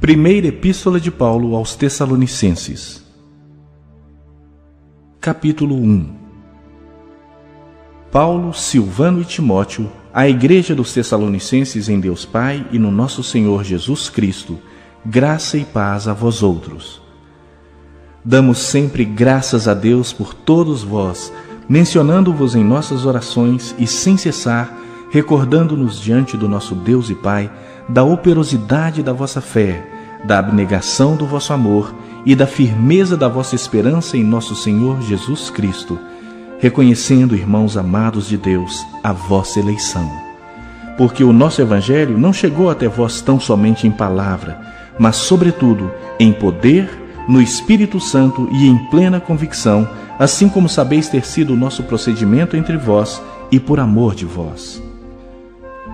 Primeira Epístola de Paulo aos Tessalonicenses. Capítulo 1. Paulo, Silvano e Timóteo, à Igreja dos Tessalonicenses em Deus Pai e no nosso Senhor Jesus Cristo, graça e paz a vós outros. Damos sempre graças a Deus por todos vós, mencionando-vos em nossas orações e sem cessar, recordando-nos diante do nosso Deus e Pai da operosidade da vossa fé, da abnegação do vosso amor e da firmeza da vossa esperança em nosso Senhor Jesus Cristo, reconhecendo, irmãos amados de Deus, a vossa eleição. Porque o nosso Evangelho não chegou até vós tão somente em palavra, mas sobretudo em poder, no Espírito Santo e em plena convicção, assim como sabeis ter sido o nosso procedimento entre vós e por amor de vós.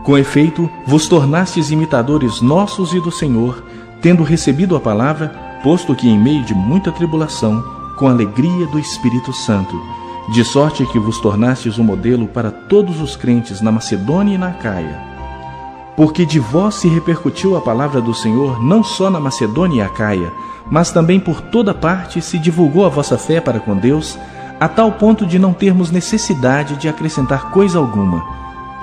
Com efeito, vos tornastes imitadores nossos e do Senhor, tendo recebido a palavra, posto que em meio de muita tribulação, com alegria do Espírito Santo, de sorte que vos tornastes um modelo para todos os crentes na Macedônia e na Acaia. Porque de vós se repercutiu a palavra do Senhor não só na Macedônia e Acaia, mas também por toda parte se divulgou a vossa fé para com Deus, a tal ponto de não termos necessidade de acrescentar coisa alguma,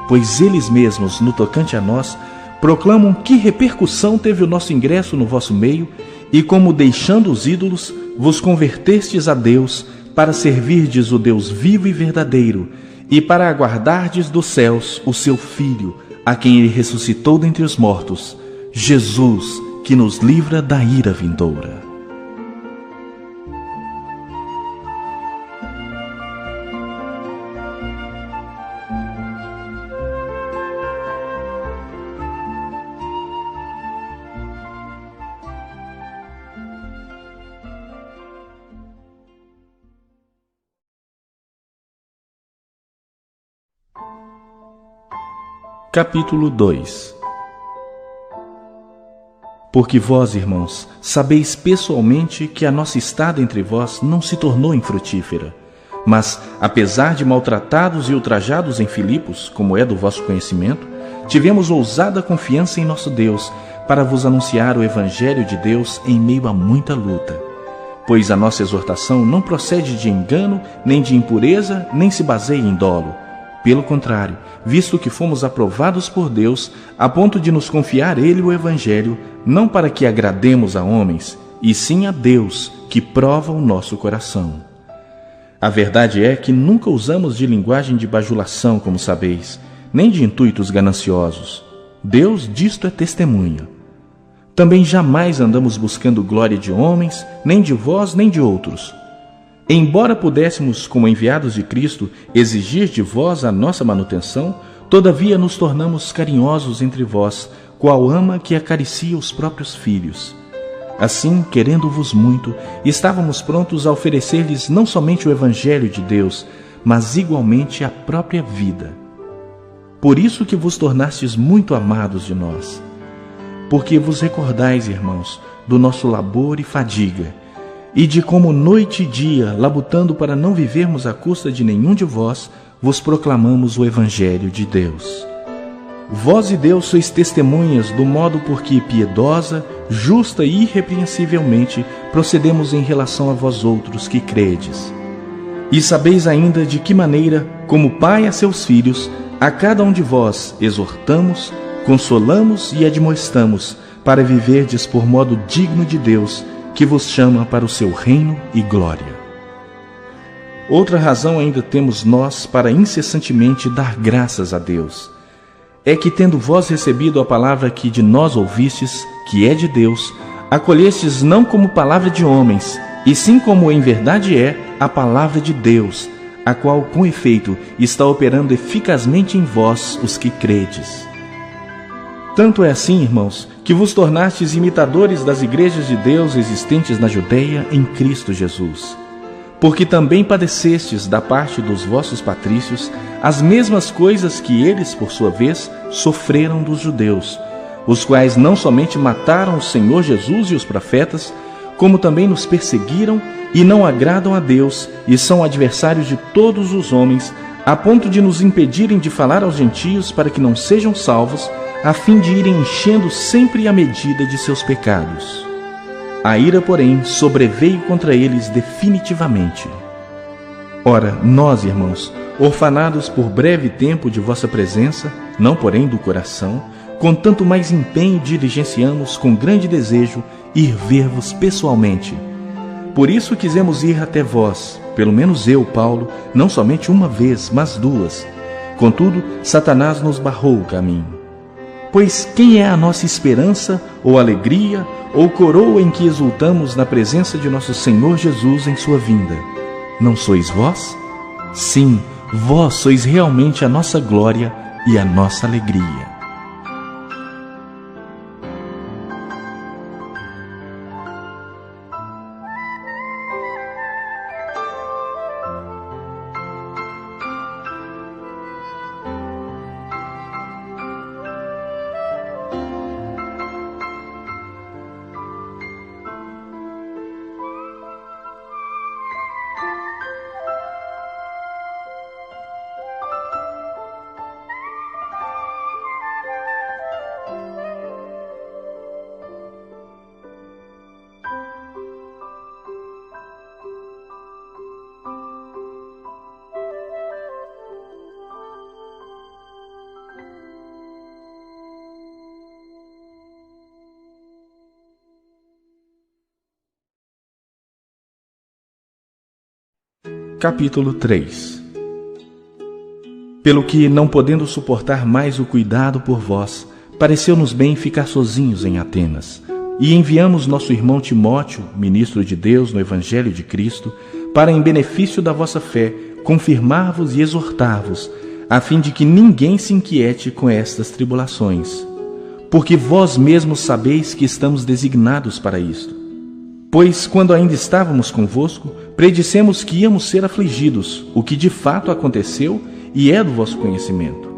pois eles mesmos, no tocante a nós, proclamam que repercussão teve o nosso ingresso no vosso meio, e como deixando os ídolos, vos convertestes a Deus, para servirdes o Deus vivo e verdadeiro, e para aguardardes dos céus o seu Filho, a quem ele ressuscitou dentre os mortos, Jesus, que nos livra da ira vindoura. Capítulo 2. Porque vós, irmãos, sabeis pessoalmente que a nossa estada entre vós não se tornou infrutífera, mas, apesar de maltratados e ultrajados em Filipos, como é do vosso conhecimento, tivemos ousada confiança em nosso Deus, para vos anunciar o Evangelho de Deus em meio a muita luta. Pois a nossa exortação não procede de engano, nem de impureza, nem se baseia em dolo. Pelo contrário, visto que fomos aprovados por Deus, a ponto de nos confiar Ele o Evangelho, não para que agrademos a homens, e sim a Deus, que prova o nosso coração. A verdade é que nunca usamos de linguagem de bajulação, como sabeis, nem de intuitos gananciosos. Deus disto é testemunha. Também jamais andamos buscando glória de homens, nem de vós, nem de outros. Embora pudéssemos, como enviados de Cristo, exigir de vós a nossa manutenção, todavia nos tornamos carinhosos entre vós, qual ama que acaricia os próprios filhos. Assim, querendo-vos muito, estávamos prontos a oferecer-lhes não somente o Evangelho de Deus, mas igualmente a própria vida. Por isso que vos tornastes muito amados de nós. Porque vos recordais, irmãos, do nosso labor e fadiga, e de como noite e dia, labutando para não vivermos à custa de nenhum de vós, vos proclamamos o Evangelho de Deus. Vós e Deus sois testemunhas do modo por que piedosa, justa e irrepreensivelmente procedemos em relação a vós outros que credes. E sabeis ainda de que maneira, como pai a seus filhos, a cada um de vós exortamos, consolamos e admoestamos, para viverdes por modo digno de Deus, que vos chama para o seu reino e glória. Outra razão ainda temos nós para incessantemente dar graças a Deus. É que, tendo vós recebido a palavra que de nós ouvistes, que é de Deus, acolhestes não como palavra de homens, e sim como em verdade é a palavra de Deus, a qual, com efeito, está operando eficazmente em vós os que credes. Tanto é assim, irmãos, que vos tornastes imitadores das igrejas de Deus existentes na Judeia em Cristo Jesus. Porque também padecestes da parte dos vossos patrícios as mesmas coisas que eles, por sua vez, sofreram dos judeus, os quais não somente mataram o Senhor Jesus e os profetas, como também nos perseguiram e não agradam a Deus e são adversários de todos os homens, a ponto de nos impedirem de falar aos gentios para que não sejam salvos, a fim de irem enchendo sempre a medida de seus pecados. A ira, porém, sobreveio contra eles definitivamente. Ora, nós, irmãos, orfanados por breve tempo de vossa presença, não porém do coração, com tanto mais empenho diligenciamos com grande desejo ir ver-vos pessoalmente. Por isso quisemos ir até vós, pelo menos eu, Paulo, não somente uma vez, mas duas. Contudo, Satanás nos barrou o caminho. Pois quem é a nossa esperança, ou alegria, ou coroa em que exultamos na presença de nosso Senhor Jesus em sua vinda? Não sois vós? Sim, vós sois realmente a nossa glória e a nossa alegria. Capítulo 3. Pelo que, não podendo suportar mais o cuidado por vós, pareceu-nos bem ficar sozinhos em Atenas, e enviamos nosso irmão Timóteo, ministro de Deus no Evangelho de Cristo, para, em benefício da vossa fé, confirmar-vos e exortar-vos, a fim de que ninguém se inquiete com estas tribulações. Porque vós mesmos sabeis que estamos designados para isto. Pois, quando ainda estávamos convosco, predissemos que íamos ser afligidos, o que de fato aconteceu e é do vosso conhecimento.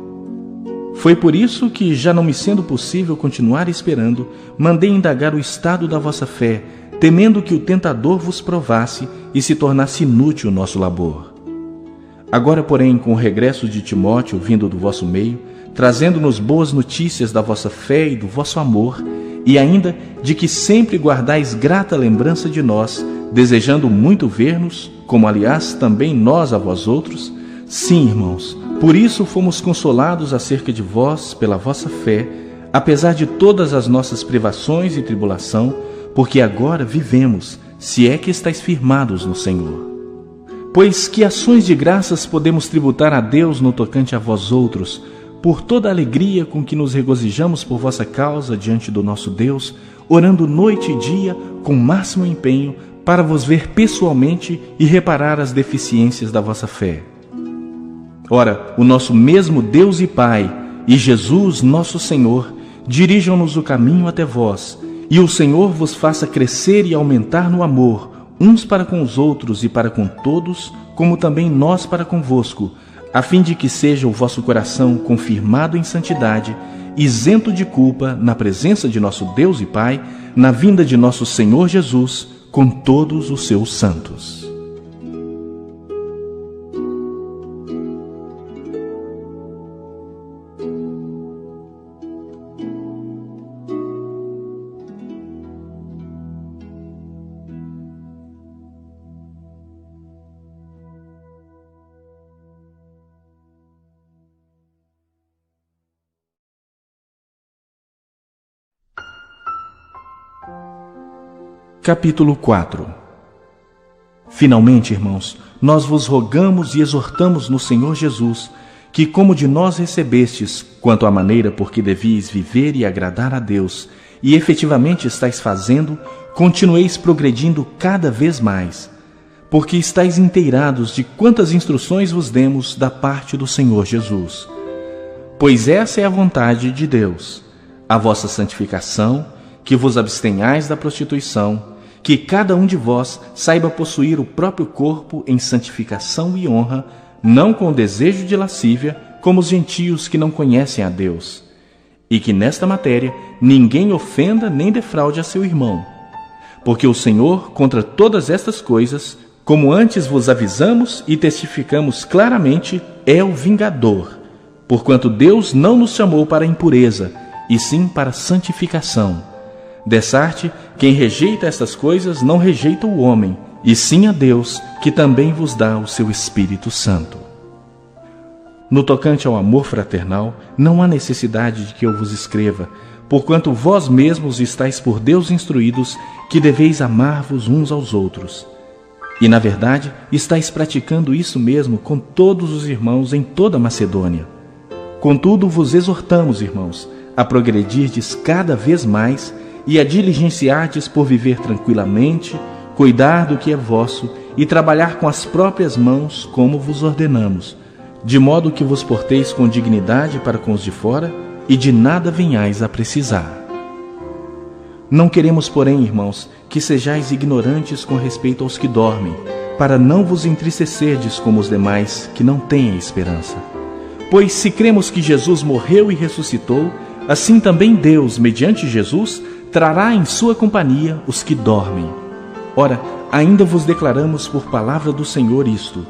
Foi por isso que, já não me sendo possível continuar esperando, mandei indagar o estado da vossa fé, temendo que o tentador vos provasse e se tornasse inútil o nosso labor. Agora, porém, com o regresso de Timóteo vindo do vosso meio, trazendo-nos boas notícias da vossa fé e do vosso amor, e ainda de que sempre guardais grata lembrança de nós, desejando muito ver-nos, como aliás também nós a vós outros, sim, irmãos, por isso fomos consolados acerca de vós pela vossa fé, apesar de todas as nossas privações e tribulação, porque agora vivemos, se é que estáis firmados no Senhor. Pois que ações de graças podemos tributar a Deus no tocante a vós outros, por toda a alegria com que nos regozijamos por vossa causa diante do nosso Deus, orando noite e dia com máximo empenho para vos ver pessoalmente e reparar as deficiências da vossa fé. Ora, o nosso mesmo Deus e Pai e Jesus, nosso Senhor, dirijam-nos o caminho até vós, e o Senhor vos faça crescer e aumentar no amor, uns para com os outros e para com todos, como também nós para convosco, a fim de que seja o vosso coração confirmado em santidade, isento de culpa na presença de nosso Deus e Pai, na vinda de nosso Senhor Jesus, com todos os seus santos. Capítulo 4. Finalmente, irmãos, nós vos rogamos e exortamos no Senhor Jesus, que como de nós recebestes, quanto à maneira por que devíeis viver e agradar a Deus, e efetivamente estáis fazendo, continueis progredindo cada vez mais, porque estáis inteirados de quantas instruções vos demos da parte do Senhor Jesus. Pois essa é a vontade de Deus, a vossa santificação, que vos abstenhais da prostituição, que cada um de vós saiba possuir o próprio corpo em santificação e honra, não com desejo de lascívia, como os gentios que não conhecem a Deus, e que nesta matéria ninguém ofenda nem defraude a seu irmão. Porque o Senhor, contra todas estas coisas, como antes vos avisamos e testificamos claramente, é o vingador, porquanto Deus não nos chamou para a impureza, e sim para santificação. Dessarte, quem rejeita estas coisas não rejeita o homem, e sim a Deus, que também vos dá o seu Espírito Santo. No tocante ao amor fraternal, não há necessidade de que eu vos escreva, porquanto vós mesmos estáis por Deus instruídos que deveis amar-vos uns aos outros. E, na verdade, estáis praticando isso mesmo com todos os irmãos em toda a Macedônia. Contudo, vos exortamos, irmãos, a progredirdes cada vez mais e a diligenciardes por viver tranquilamente, cuidar do que é vosso e trabalhar com as próprias mãos, como vos ordenamos, de modo que vos porteis com dignidade para com os de fora e de nada venhais a precisar. Não queremos, porém, irmãos, que sejais ignorantes com respeito aos que dormem, para não vos entristecerdes como os demais que não têm esperança. Pois se cremos que Jesus morreu e ressuscitou, assim também Deus, mediante Jesus, trará em sua companhia os que dormem. Ora, ainda vos declaramos por palavra do Senhor isto: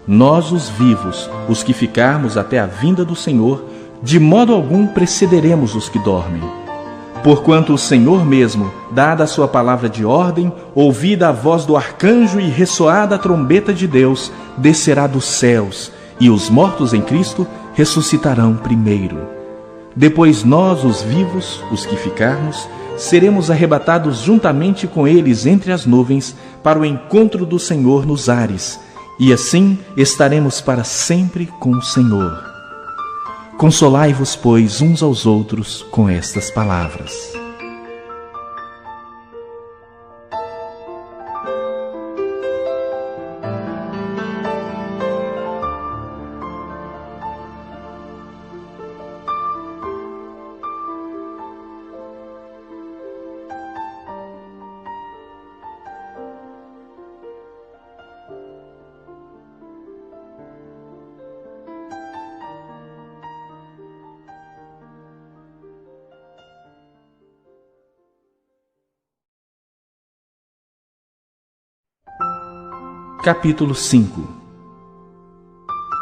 nós, os vivos, os que ficarmos até a vinda do Senhor, de modo algum precederemos os que dormem. Porquanto o Senhor mesmo, dada a sua palavra de ordem, ouvida a voz do arcanjo e ressoada a trombeta de Deus, descerá dos céus, e os mortos em Cristo ressuscitarão primeiro. Depois nós, os vivos, os que ficarmos, seremos arrebatados juntamente com eles entre as nuvens, para o encontro do Senhor nos ares, e assim estaremos para sempre com o Senhor. Consolai-vos, pois, uns aos outros com estas palavras. Capítulo 5.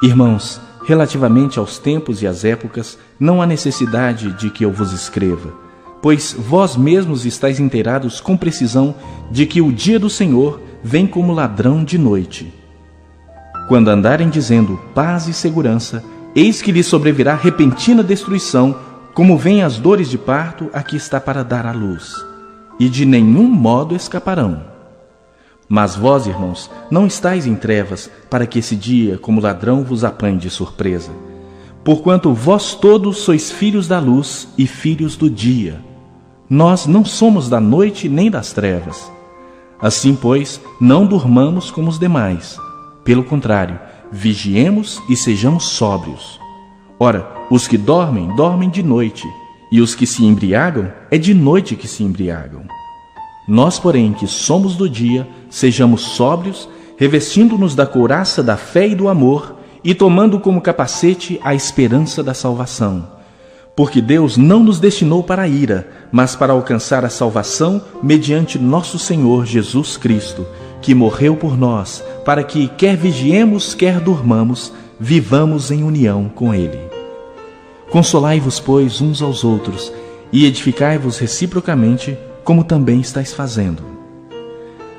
Irmãos, relativamente aos tempos e às épocas, não há necessidade de que eu vos escreva, pois vós mesmos estáis inteirados com precisão de que o dia do Senhor vem como ladrão de noite. Quando andarem dizendo paz e segurança, eis que lhes sobrevirá repentina destruição, como vêm as dores de parto a que está para dar à luz, e de nenhum modo escaparão. Mas vós, irmãos, não estáis em trevas, para que esse dia, como ladrão, vos apanhe de surpresa. Porquanto vós todos sois filhos da luz e filhos do dia. Nós não somos da noite nem das trevas. Assim, pois, não durmamos como os demais. Pelo contrário, vigiemos e sejamos sóbrios. Ora, os que dormem, dormem de noite, e os que se embriagam, é de noite que se embriagam. Nós, porém, que somos do dia, sejamos sóbrios, revestindo-nos da couraça da fé e do amor, e tomando como capacete a esperança da salvação. Porque Deus não nos destinou para a ira, mas para alcançar a salvação mediante nosso Senhor Jesus Cristo, que morreu por nós, para que, quer vigiemos, quer durmamos, vivamos em união com Ele. Consolai-vos, pois, uns aos outros, e edificai-vos reciprocamente, como também estáis fazendo.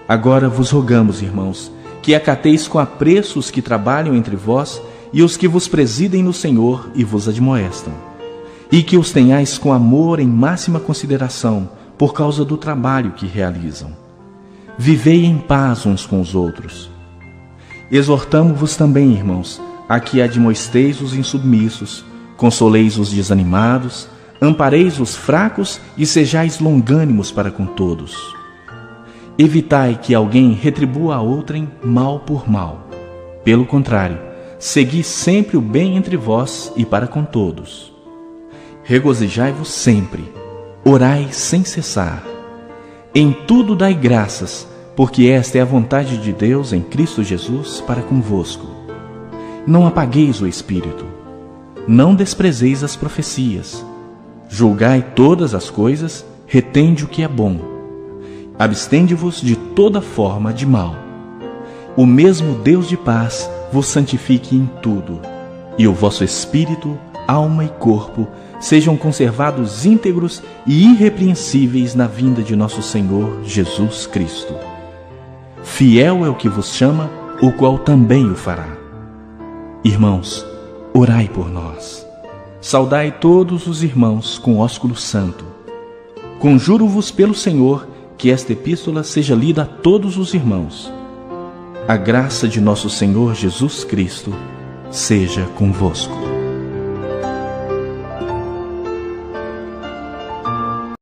Agora vos rogamos, irmãos, que acateis com apreço os que trabalham entre vós e os que vos presidem no Senhor e vos admoestam, e que os tenhais com amor em máxima consideração, por causa do trabalho que realizam. Vivei em paz uns com os outros. Exortamo-vos também, irmãos, a que admoesteis os insubmissos, consoleis os desanimados, ampareis os fracos e sejais longânimos para com todos. Evitai que alguém retribua a outrem mal por mal. Pelo contrário, segui sempre o bem entre vós e para com todos. Regozijai-vos sempre, orai sem cessar. Em tudo dai graças, porque esta é a vontade de Deus em Cristo Jesus para convosco. Não apagueis o Espírito. Não desprezeis as profecias. Julgai todas as coisas, retende o que é bom. Abstende-vos de toda forma de mal. O mesmo Deus de paz vos santifique em tudo, e o vosso espírito, alma e corpo sejam conservados íntegros e irrepreensíveis na vinda de nosso Senhor Jesus Cristo. Fiel é o que vos chama, o qual também o fará. Irmãos, orai por nós. Saudai todos os irmãos com ósculo santo. Conjuro-vos pelo Senhor que esta epístola seja lida a todos os irmãos. A graça de nosso Senhor Jesus Cristo seja convosco.